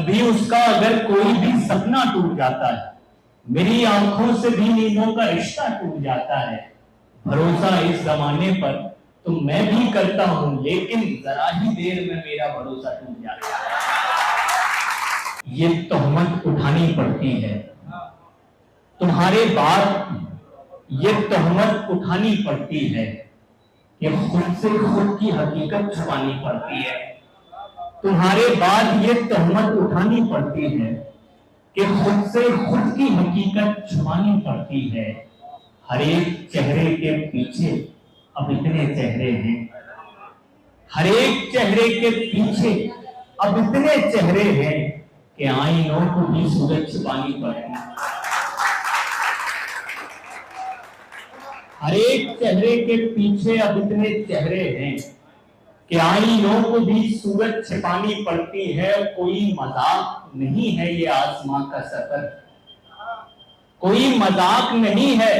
कभी उसका अगर कोई भी सपना टूट जाता है, मेरी आंखों से भी नींदों का रिश्ता टूट जाता है। भरोसा इस जमाने पर तो मैं भी करता हूं, लेकिन जरा ही देर में मेरा भरोसा टूट जाता है। ये तोहमत उठानी पड़ती है तुम्हारे बाद, ये तोहमत उठानी पड़ती है कि खुद से खुद की हकीकत छुपानी पड़ती है। तुम्हारे बाद ये तोहमत उठानी पड़ती है कि खुद से खुद की हकीकत छुपानी पड़ती है। हर एक चेहरे के पीछे अब इतने चेहरे हैं, हर एक चेहरे के पीछे अब इतने चेहरे हैं कि आईनों को भी सूरज छुपानी पड़ती है। हर एक चेहरे के पीछे अब इतने चेहरे हैं कि आईनों को भी सूरज छिपानी पड़ती है। कोई मजाक नहीं है ये आसमां का सफर, कोई मजाक नहीं है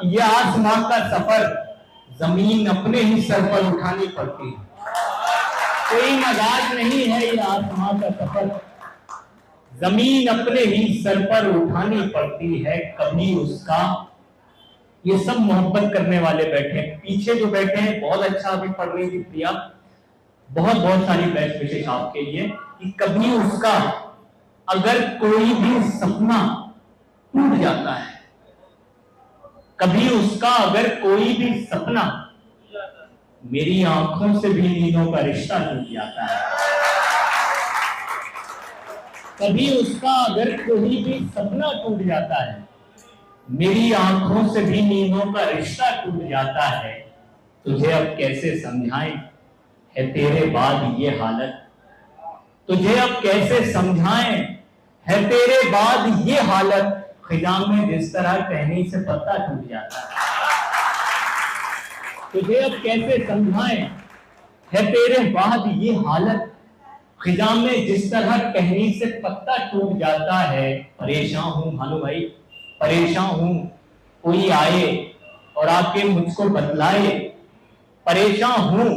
ये आसमां का सफर। जमीन अपने ही सर पर उठानी पड़ती है, कोई मजाक नहीं है ये आसमां का सफर। जमीन अपने ही सर पर उठानी पड़ती है। कभी उसका, ये सब मोहब्बत करने वाले बैठे हैं, पीछे जो बैठे हैं बहुत अच्छा अभी पढ़ रही थी प्रिया, बहुत बहुत सारी बेस्ट विशेष आपके लिए। कि कभी उसका अगर कोई भी सपना टूट जाता है, कभी उसका अगर कोई भी सपना, मेरी आंखों से भी नींदों का रिश्ता टूट जाता है। कभी उसका अगर कोई भी सपना टूट जाता है, मेरी आंखों से भी नींदों का रिश्ता टूट जाता है। तुझे अब कैसे समझाएं है तेरे बाद ये हालत, तुझे अब कैसे समझाएं है तेरे बाद ये हालत। खिजा में जिस तरह कहने से पत्ता टूट जाता है, तुझे अब कैसे समझाएं है तेरे बाद ये हालत। खिजा में जिस तरह कहने से पत्ता टूट जाता है। परेशान हूं भानु भाई, परेशान हूं, कोई आए और आके मुझको बतलाए। परेशान हूं,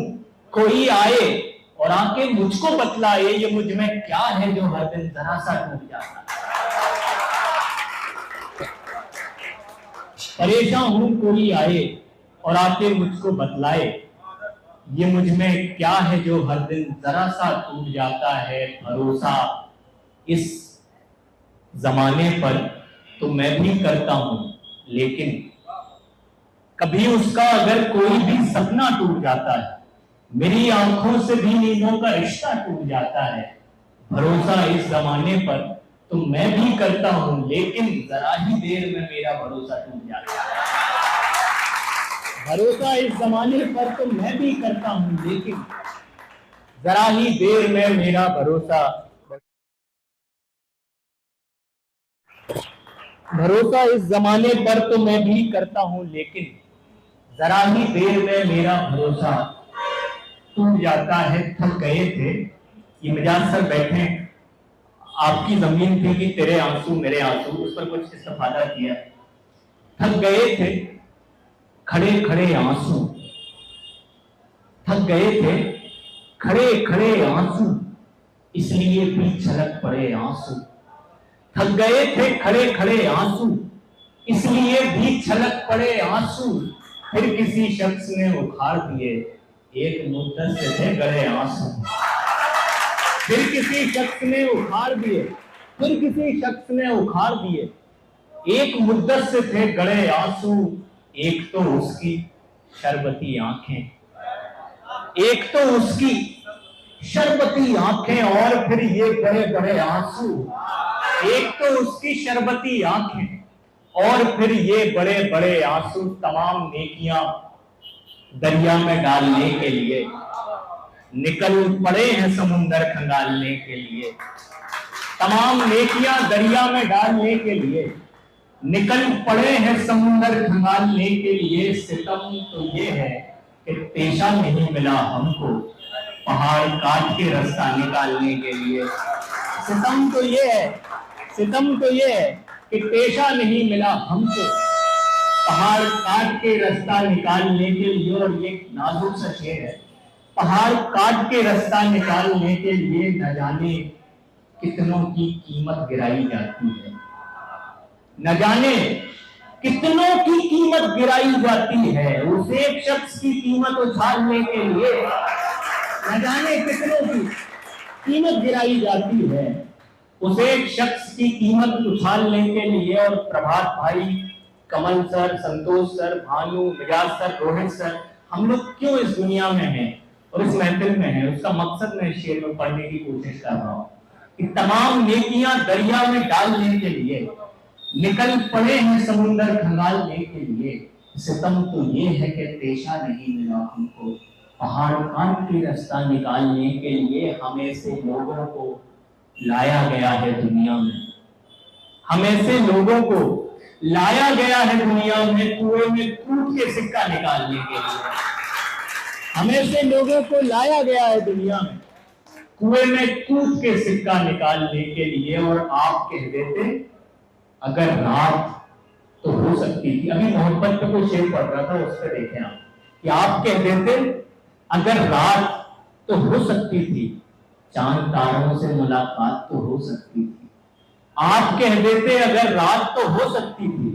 कोई आए और आके मुझको बतलाए, ये मुझ में क्या है जो हर दिन जरा सा टूट जाता है। परेशान हूं, कोई आए और आके मुझको बतलाए, ये मुझ में क्या है जो हर दिन जरा सा टूट जाता है। भरोसा इस जमाने पर तो मैं भी करता हूं, लेकिन कभी उसका अगर कोई भी सपना टूट जाता है, मेरी आंखों से भी नींदों का रिश्ता टूट जाता है। भरोसा इस जमाने पर तो मैं भी करता हूं, लेकिन जरा ही देर में मेरा भरोसा टूट जाता है। भरोसा इस जमाने पर तो मैं भी करता हूं, लेकिन जरा ही देर में मेरा भरोसा इस जमाने पर तो मैं भी करता हूं, लेकिन जरा ही देर में मेरा भरोसा टूट जाता है। थक गए थे, ये मिजाज सर बैठे, आपकी जमीन थी कि तेरे आंसू मेरे आंसू, उस पर कुछ इस्तेफादा किया। थक गए थे खड़े खड़े आंसू, थक गए थे खड़े खड़े आंसू, इसलिए भी छलक पड़े आंसू। थक गए थे खड़े खड़े आंसू, इसलिए भी छलक पड़े आंसू। फिर किसी शख्स ने उखाड़ दिए एक मुद्दत से थे गड़े आंसू। फिर किसी शख्स ने उखाड़ दिए, फिर किसी शख्स ने उखाड़ दिए एक मुद्दत से थे गड़े आंसू। एक तो उसकी शरबती आंखें, एक तो उसकी शरबती आंखें, और फिर ये बड़े बड़े आंसू। एक तो उसकी शरबती आंखें और फिर ये बड़े बड़े आंसू। तमाम नेकियां दरिया में डालने के लिए निकल पड़े हैं समुंदर खंगालने के लिए। तमाम नेकियां दरिया में डालने के लिए निकल पड़े हैं समुंदर खंगालने के लिए। सितम तो ये है कि पेशा नहीं मिला हमको पहाड़ काट के रास्ता निकालने के लिए। सितम तो ये है, सितम तो ये है कि पेशा नहीं मिला हमको पहाड़ काट के रास्ता निकालने के लिए। और ये नाजुक सा शेर है, पहाड़ काट के रास्ता निकालने के लिए। न जाने कितनों की कीमत गिराई जाती है, न जाने कितनों की कीमत गिराई जाती है। उस एक शख्स की कीमत उछालने के लिए न जाने कितनों की कीमत गिराई जाती है। उस एक शख्स की कीमत उछालने के लिए। और प्रभात भाई, कमल सर, संतोष सर, भानु, मिजाज सर, रोहित सर, हम लोग क्यों इस दुनिया में हैं और इस महफिल में हैं, उसका मकसद मैं इस शेर में पढ़ने की कोशिश कर रहा हूँ कि तमाम नेकियां दरिया में डालने के लिए निकल पड़े हैं समुंदर खंगालने के लिए। सितम तो ये है कि पेशा नहीं मिला हमको, पहाड़ काट के रास्ता निकालने के लिए। हमें से लोगों को लाया गया है दुनिया में, हमें से लोगों को लाया गया है दुनिया में, कुएं में कूद के सिक्का निकालने के लिए। हमें से लोगों को लाया गया है दुनिया में, कुएं में कूद के सिक्का निकालने के लिए। और आप कह देते अगर रात तो हो सकती थी। अभी मोहब्बत पे कोई शेर पढ़ रहा था, उस पर देखें आप कि आप कह देते अगर रात तो हो सकती थी, चांद तारों से मुलाकात तो हो सकती थी। आप कह देते अगर रात तो हो सकती थी,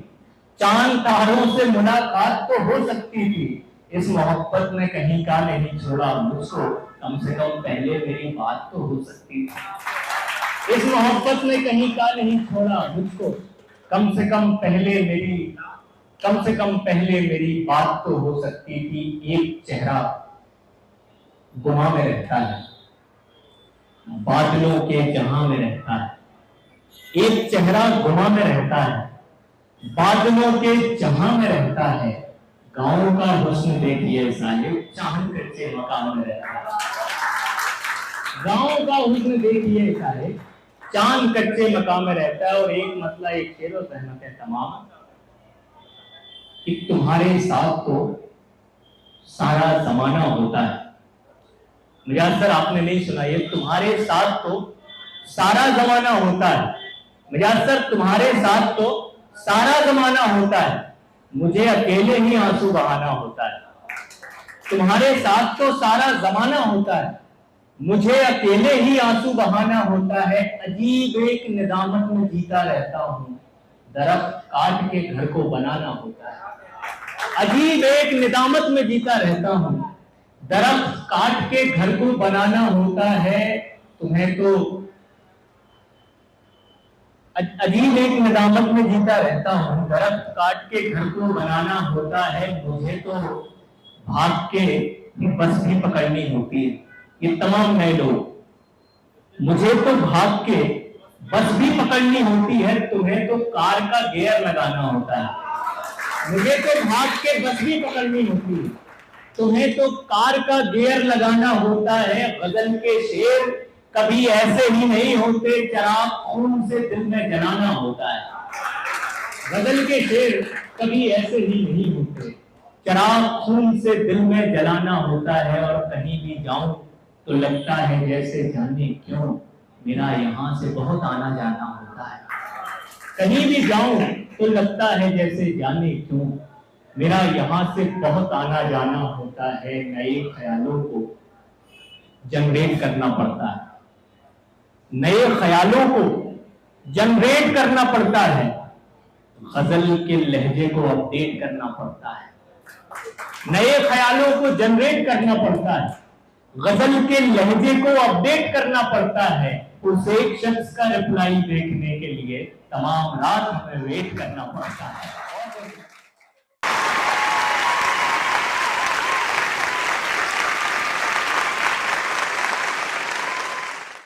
चांद तारों से मुलाकात तो हो सकती थी। इस मोहब्बत ने कहीं का नहीं छोड़ा मुझको, कम से कम पहले मेरी बात तो हो सकती थी। इस मोहब्बत ने कहीं का नहीं छोड़ा मुझको, कम से कम पहले मेरी बात तो हो सकती थी। एक चेहरा गुमा में रहता है, बादलों के जहां में रहता है। एक चेहरा गुमा में रहता है, बादलों के जहां में रहता है। गांव का हुस्न देखिए साहिब, चांद कच्चे मकान में रहता है। गांव का हुस्न देखिए साहिब, चांद कच्चे मकान में रहता है। और एक मसला, एक शेर और सहमत है तमाम कि तुम्हारे साथ तो सारा जमाना होता है। मिजाज सर आपने नहीं सुना ये, तुम्हारे साथ तो सारा जमाना होता है। मिजाज सर तुम्हारे साथ तो सारा जमाना होता है, मुझे अकेले ही आंसू बहाना होता है। तुम्हारे साथ तो सारा जमाना होता है, मुझे अकेले ही आंसू बहाना होता है। अजीब एक निजामत में जीता रहता हूँ, दरख्त काट के घर को बनाना होता है। अजीब एक निजामत में जीता रहता हूँ, दरख्त काट के घर को बनाना होता है। तुम्हें तो अजीब एक निजामत में जीता रहता हूँ, दरख्त काट के घर को बनाना होता है। मुझे तो भाग के बस भी पकड़नी होती है। ये तमाम नए लोग, मुझे तो भाग के बस भी पकड़नी होती है, तुम्हें तो कार का गियर लगाना होता है। मुझे तो भाग के बस भी पकड़नी होती है, तुम्हें तो कार का गियर लगाना होता है। गजल के शेर कभी ऐसे ही नहीं होते, चराग खून से दिल में जलाना होता है। गजल के शेर कभी ऐसे ही नहीं होते, चराग खून से दिल में जलाना होता है। और कहीं भी जाऊं तो लगता है जैसे जाने क्यों मेरा यहाँ से बहुत आना जाना होता है। कहीं भी जाऊं तो लगता है जैसे जाने क्यों मेरा यहाँ से बहुत आना जाना होता है। नए ख्यालों को जनरेट करना पड़ता है, नए ख्यालों को जनरेट करना पड़ता है। गजल के लहजे को अपडेट करना पड़ता है, नए ख्यालों को जनरेट करना पड़ता है, गजल के लहजे को अपडेट करना पड़ता है। उस एक शख्स का रिप्लाई देखने के लिए तमाम रात हमें वेट करना पड़ता है।